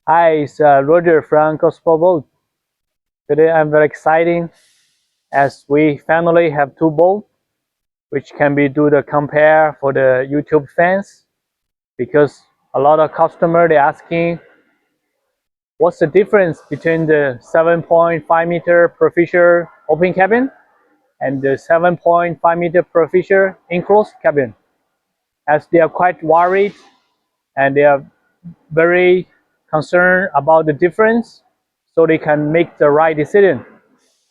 Hi, it's Roger from Gospel Boat. Today I'm very excited as we finally have two boats which can be do the compare for the YouTube fans because a lot of customer they asking what's the difference between the 7.5 meter Profisher open cabin and the 7.5 meter Profisher enclosed cabin, as they are quite worried and they are very concerned about the difference so they can make the right decision.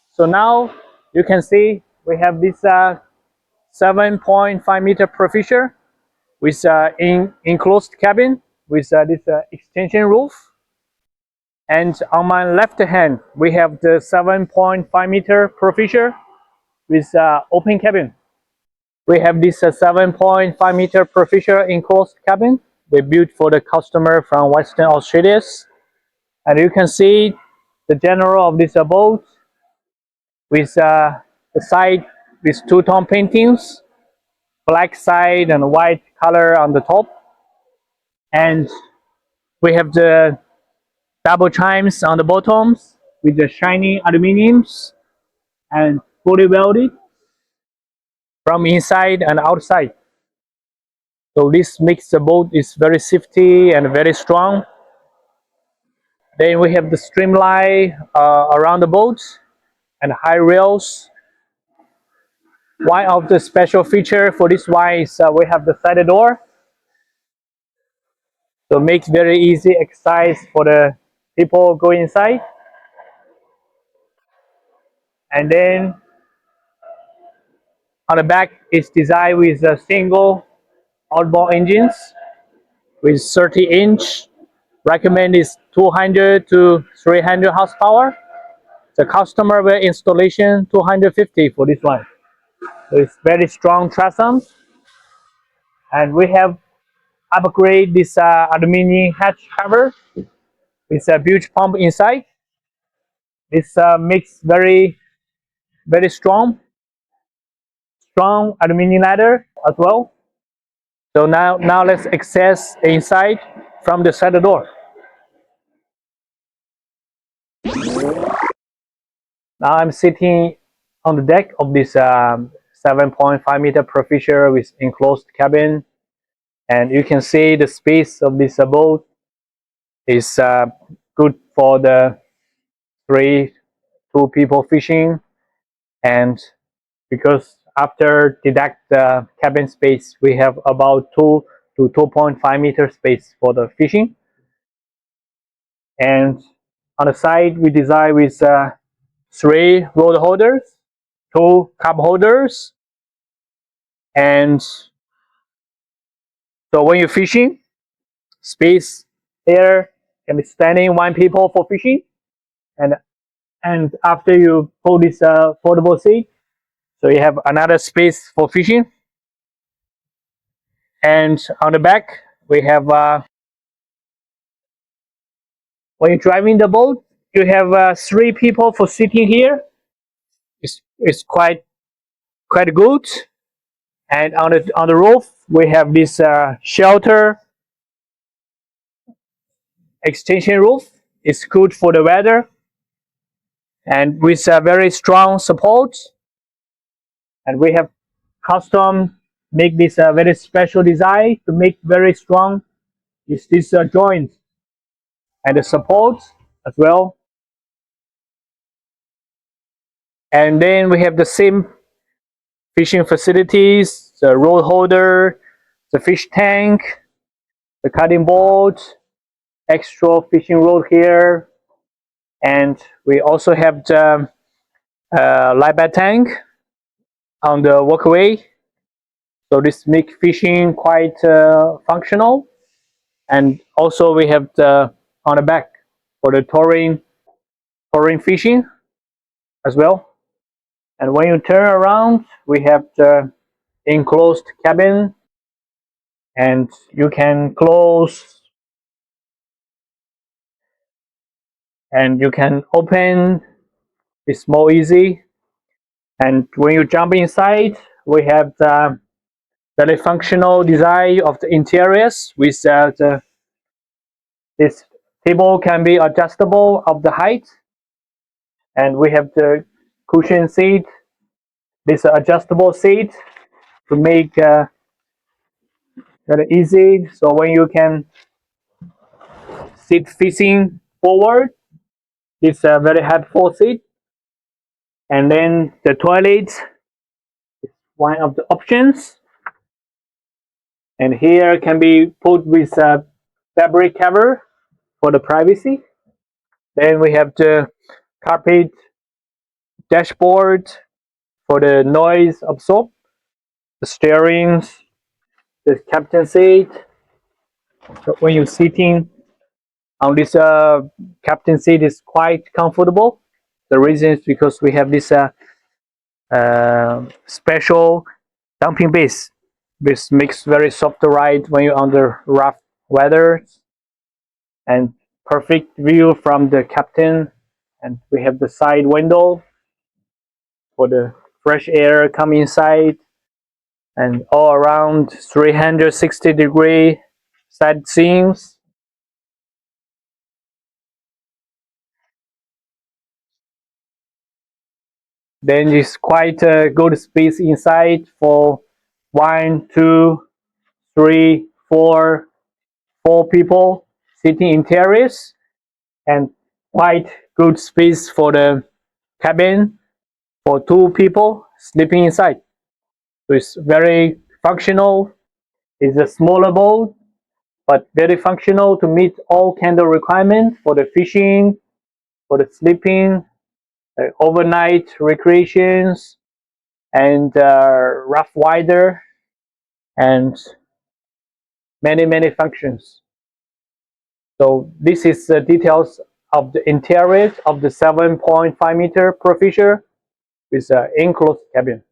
So now you can see we have this 7.5 meter Profisher with enclosed cabin with this extension roof. And on my left hand, we have the 7.5 meter Profisher with open cabin. We have this 7.5 meter Profisher enclosed cabin. We built for the customer from Western Australia. And you can see the general of this boat with the side with two-tone paintings, black side and white color on the top. And we have the double chimes on the bottoms with the shiny aluminiums and fully welded from inside and outside. So this makes the boat is very safety and very strong. Then we have the streamline around the boat and high rails. One of the special feature for this one is we have the side door. So it makes very easy exercise for the people go inside. And then on the back is designed with a single outboard engines with 30-inch. Recommend is 200 to 300 horsepower. The customer will installation 250 for this one. So it's very strong transom. And we have upgrade this aluminum hatch cover with a huge pump inside. This makes very strong aluminum ladder as well. So now let's access inside from the side door. Now I'm sitting on the deck of this 7.5 meter Profisher with enclosed cabin, and you can see the space of this boat is good for the two people fishing, and because after deduct the cabin space, we have about 2 to 2.5 meter space for the fishing. And on the side, we design with 3 rod holders, 2 cup holders, and so when you're fishing, space here can be standing 1 people for fishing, and after you pull this foldable seat, so you have another space for fishing. And on the back, we have when you're driving the boat, you have 3 people for sitting here. It's quite good. And on the roof, we have this shelter extension roof. It's good for the weather, and with a very strong support. And we have custom make this very special design to make very strong is this joint and the support as well. And then we have the same fishing facilities, the rod holder, the fish tank, the cutting board, extra fishing rod here, and we also have the live bait tank on the walkway. So this makes fishing quite functional. And also we have the on the back for the touring fishing as well. And when you turn around, we have the enclosed cabin, and you can close and you can open. It's more easy. And when you jump inside, we have the very functional design of the interiors with this Table can be adjustable of the height, and we have the cushion seat. This adjustable seat to make that easy. So when you can sit facing forward, it's a very helpful seat. And then the toilet is one of the options. And here can be put with a fabric cover for the privacy. Then we have the carpet dashboard for the noise absorb, the steering, the captain seat. So when you're sitting on this captain seat is quite comfortable. The reason is because we have this special dumping base. This makes very soft ride when you're under rough weather, and perfect view from the captain. And we have the side window for the fresh air come inside, and all around 360-degree side scenes. Then it's quite a good space inside for one, two, three, four people sitting in terrace, and quite good space for the cabin for two people sleeping inside. So it's very functional. It's a smaller boat, but very functional to meet all kind of requirements for the fishing, for the sleeping, overnight recreations, and rough wider, and many functions. So this is the details of the interior of the 7.5 meter Profisher with an enclosed cabin.